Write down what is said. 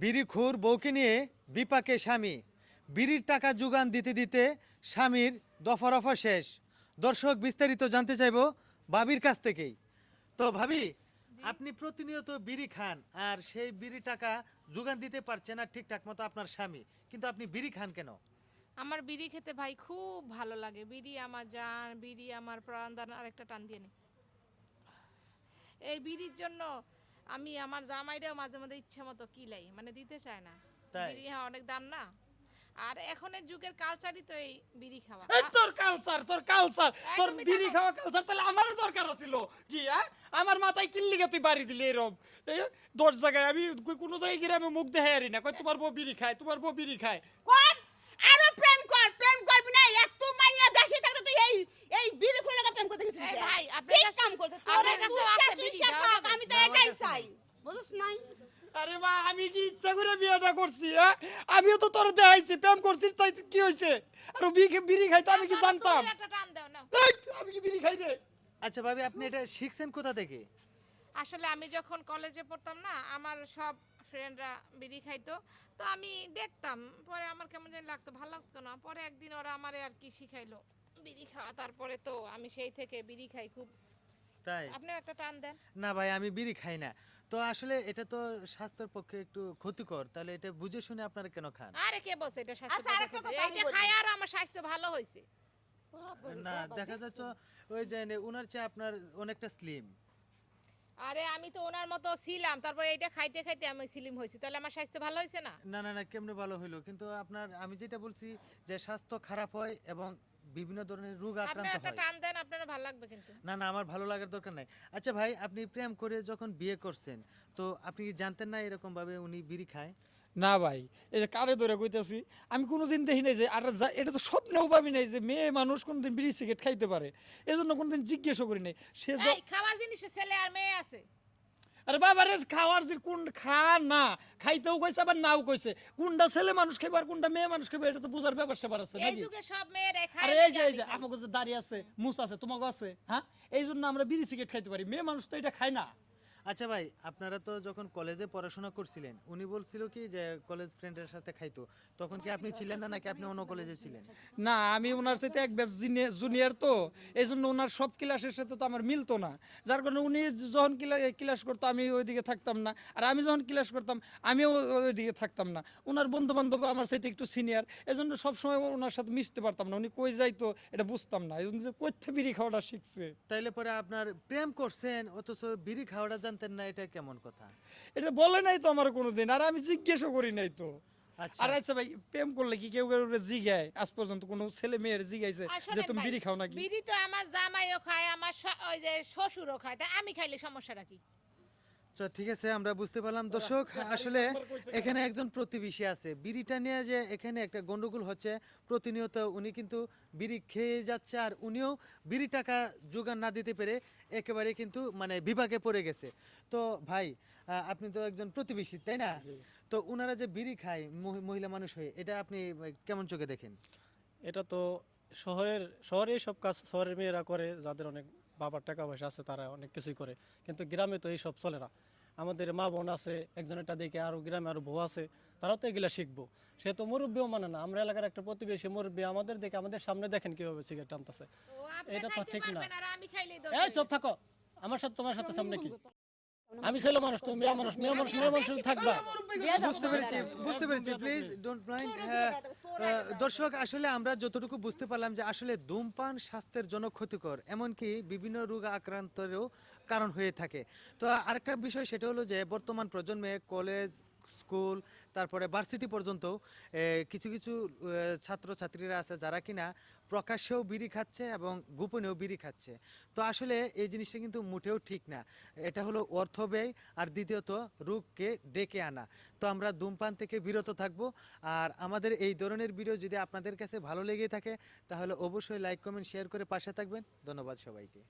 বিড়িখোর বউকে নিয়ে বিপাকে স্বামী, বিড়ির টাকা যোগান দিতে দিতে স্বামীর দফা শেষ। দর্শক বিস্তারিত জানতে চাইবো ভাবির কাছ থেকেই। তো ভাবি, আপনি প্রতিনিয়ত বিড়ি খান আর সেই বিড়ি টাকা যোগান দিতে পারছেন না ঠিকঠাক মতো আপনার স্বামী, কিন্তু আপনি বিড়ি খান কেন? আমার বিড়ি খেতে ভাই খুব ভালো লাগে। বিড়ি আমার জান, বিড়ি আমার প্রাণ। দান আরেকটা টান দিয়ে নে। এই বিড়ির জন্য আমি আমার জামাইটাও মাঝে মাঝে ইচ্ছা মতো কিলাই, মানে দিতে চায় না। তাই? বিড়ি হ্যাঁ অনেক দাম না। আর এখনের যুগের কালচারই তো এই বিড়ি খাওয়া। এই তোর কালচার এই তোর তুমি বিড়ি থামো। খাওয়া কালচার তাহলে আমারও দরকার ছিল। কি হ্যাঁ, আমার মাথায় কিল্লিগে তুই বাড়ি দিলি এরম। এই 10 জায়গায় আমি কোনো জায়গায় গিয়ে আমি মুখ দেখে হারি না, কই তোমার বউ বিড়ি খায়, তোমার বউ বিড়ি খায়। কর আরো প্রেম কর, প্রেম করবি না এত মাইয়া দেশে থাকতে তুই এই এই বিড়ি খুলে প্রেম করতে গেছিস এই কেন? ভাই, আপনার ঠিক কাছে- কাম করতে তোর আপনার কাছেও আছে তুই বিড়ি, সব দাও থাক, যাবে। আমি তো না, আমার এটাই কাছে চাই, নাই। বুঝছ নাই? আরে মা, আমি কি ইচ্ছা করে বিয়েটা করছি? হ্যাঁ, আমিও তো তোর দেখাইছি প্রেম করছিস, তাই কি হয়েছে? আর ও বিড়ি খাই তো আমি কি জানতাম? তুমি একটা টান দাও না। এই, আমি কি বিড়ি খাই রে? আচ্ছা ভাবি, আপনি এটা শিখছেন কোথা থেকে? আসলে আমি যখন কলেজে পড়তাম না, আমার সব ফ্রেন্ডরা বিড়ি খাইতো। তো আমি দেখতাম, পরে আমার কেমন জানি লাগতো, ভালো লাগতো না। পরে একদিন ওরা আমারে আর কি শিখাইলো বিড়ি খাওয়া, তারপরে তো আমি সেই থেকে বিড়ি খাই খুব। তাই? আপনি একটা টান দেন। না ভাই, আমি বিড়ি খাই না। তো আসলে এটা তো স্বাস্থ্যের পক্ষে একটু ক্ষতিকর, তাহলে এটা বুঝে শুনে আপনারা কেন খান? আরে কে বলছে এটা স্বাস্থ্য আচ্ছা, আরেকটা পক্ষে? কথা আমি এইটা বলি। খাই আর আমার স্বাস্থ্য ভালো হয়েছে। না, দেখা যাচ্ছে ওই যে উনার চেয়ে আপনার অনেকটা স্লিম। আরে আমি তো ওনার মতো ছিলাম, তারপরে এইটা খাইতে খাইতে আমি স্লিম হয়েছি, তাহলে আমার স্বাস্থ্য ভালো হয়েছে না? না না না, কেমনে ভালো হইলো? কিন্তু আপনার, আমি যেটা বলছি যে স্বাস্থ্য খারাপ হয় এবং বিভিন্ন ধরনের রোগ আপনি আক্রান্ত একটা হয়। টান দেন, আপনার ভালো লাগবে কিন্তু। না না, আমার ভালো লাগার দরকার নাই। আচ্ছা ভাই, আপনি প্রেম করে যখন বিয়ে করছেন, তো আপনি কি জানতেন না এরকম ভাবে উনি বিড়ি খায়? না ভাই, এই যে কারে ধরে কইতাছি, আমি কোনোদিন দেখি নাই যে, আর এটা তো স্বপ্নেও ভাবি নাই যে মেয়ে মানুষ কোনোদিন বিড়ি সিগারেট খাইতে পারে। এজন্য কোনোদিন জিজ্ঞেসও করি নাই। এই খাওয়ার জিনিসে ছেলে আর মেয়ে আছে। আরে বাবা রে, খাওয়ার যে কোন খা না খাইতেও কইছে আবার নাও কইছে, কোনটা ছেলে মানুষ খাইবে আর কোনটা মেয়ে মানুষ খাইবে এটা তো বুঝার ব্যাপার স্যাপার আছে এই নাকি? যুগে সব মেয়েরাই খায়, আরে এই যে দেখে এই আমি যে খাই। আমাকে যে দাড়ি আছে, মুছ আছে, তোমাকে আছে, হ্যাঁ, এই জন্য আমরা বিড়ি সিগারেট খাইতে পারি, মেয়ে মানুষ তো এটা খায় না। আচ্ছা ভাই, আপনারা তো যখন কলেজে পড়াশোনা করছিলেন, উনি বলছিল কি যে কলেজ ফ্রেন্ডের সাথে খাইতো, তখন কি আপনি ছিলেন না নাকি আপনি অন্য কলেজে ছিলেন? না, আমি ওনার সাথে এক ব্যাচ জুনিয়র, তো এই জন্য ওনার সব ক্লাসের সাথে তো আমার মিলতো না। যার কারণে উনি যখন ক্লাস করতো আমি ওইদিকে থাকতাম না, আর আমি যখন ক্লাস করতাম আমিও ওইদিকে থাকতাম না। ওনার বন্ধু বান্ধব আমার সাথে একটু সিনিয়র, এই জন্য সবসময় ওনার সাথে মিশতে পারতাম না। উনি কই যাইতো এটা বুঝতাম না, এই জন্য যে কোথা বিড়ি খাওয়াটা শিখছে। তাইলে পরে আপনার প্রেম করছেন অথচ বিড়ি খাওয়াটা জানতেন না, এটা কেমন কথা? এটা বলে নাই তো আমার কোনোদিন, আর আমি জিজ্ঞেসও করি নাই তো। আচ্ছা। আর আচ্ছা ভাই, প্রেম করলে কি কেউ কেউ জিগায়? আজ পর্যন্ত কোনো ছেলে মেয়ের জিগাইছে আর যে শোনেন তুমি ভাই, বিড়ি খাও নাকি? বিড়ি তো আমার জামাইও খায়, আমার ওই যে শ্বশুরও খায়, তা আমি খাইলে সমস্যাটা কি? ঠিক আছে, আমরা বুঝতে পারলাম। দর্শক, আসলে এখানে একজন প্রতিবেশী আছে, বিড়িটা নিয়ে যে এখানে একটা গন্ডগোল হচ্ছে। প্রতিনিয়ত উনি কিন্তু বিড়ি খেয়ে যাচ্ছে, আর উনিও বিড়ি টাকা যোগান না দিতে পেরে একেবারে কিন্তু মানে বিপাকে পড়ে গেছে। তো ভাই, আপনি তো একজন প্রতিবেশী, তাই না? তো উনারা যে বিড়ি খায় মহিলা মানুষ হয়ে, এটা আপনি কেমন চোখে দেখেন? এটা তো শহরে সব কাজ শহরের মেয়েরা করে, যাদের অনেক বাবার টাকা পয়সা আছে তারা অনেক কিছুই করে, কিন্তু গ্রামে তো এইসব চলে না। আমাদের মা বোন আছে একজনেরটা দেখে, আরও গ্রামে আরও বউ আছে, তারাও তো এগুলা শিখবো। সে তো মুরব্বীও মানে না, আমরা এলাকার একটা প্রতিবেশী মুরব্বী আমাদের দেখে আমাদের সামনে দেখেন কিভাবে সিগারেট টানতেছে। ও আপনি এটা তো খাইতে ঠিক না। পারবেন আর আমি খাইলেই দোষ এই হয়ে চুপ গেছে। থাকো, আমার সাথে তোমার সাথে সামনে কি? আমি ছেলে মানুষ, তুমি মেয়ে মানুষ, মেয়ে মানুষ মেয়ে মানুষ থাকবা। বুঝতে পেরেছি, বুঝতে পেরেছি, প্লিজ ডোন্ট মাইন্ড। দর্শক, আসলে আমরা যতটুকু বুঝতে পারলাম যে আসলে ধূমপান স্বাস্থ্যের জন্য ক্ষতিকর, এমনকি বিভিন্ন রোগ আক্রান্তেরও কারণ হয়ে থাকে। তো আরেকটা বিষয়, সেটা হলো যে বর্তমান প্রজন্মে কলেজ, স্কুল, তারপরে ভার্সিটি পর্যন্ত কিছু কিছু ছাত্রছাত্রীরা আছে যারা কিনা প্রকাশ্যেও বিড়ি খাচ্ছে এবং গোপনেও বিড়ি খাচ্ছে। তো আসলে এই জিনিসটা কিন্তু মোটেও ঠিক না। এটা হলো অর্থ ব্যয়, আর দ্বিতীয়ত রোগকে ডেকে আনা। তো আমরা ধূমপান থেকে বিরত থাকব। আর আমাদের এই ধরনের ভিডিও যদি আপনাদের কাছে ভালো লেগে থাকে, তাহলে অবশ্যই লাইক, কমেন্ট, শেয়ার করে পাশে থাকবেন। ধন্যবাদ সবাইকে।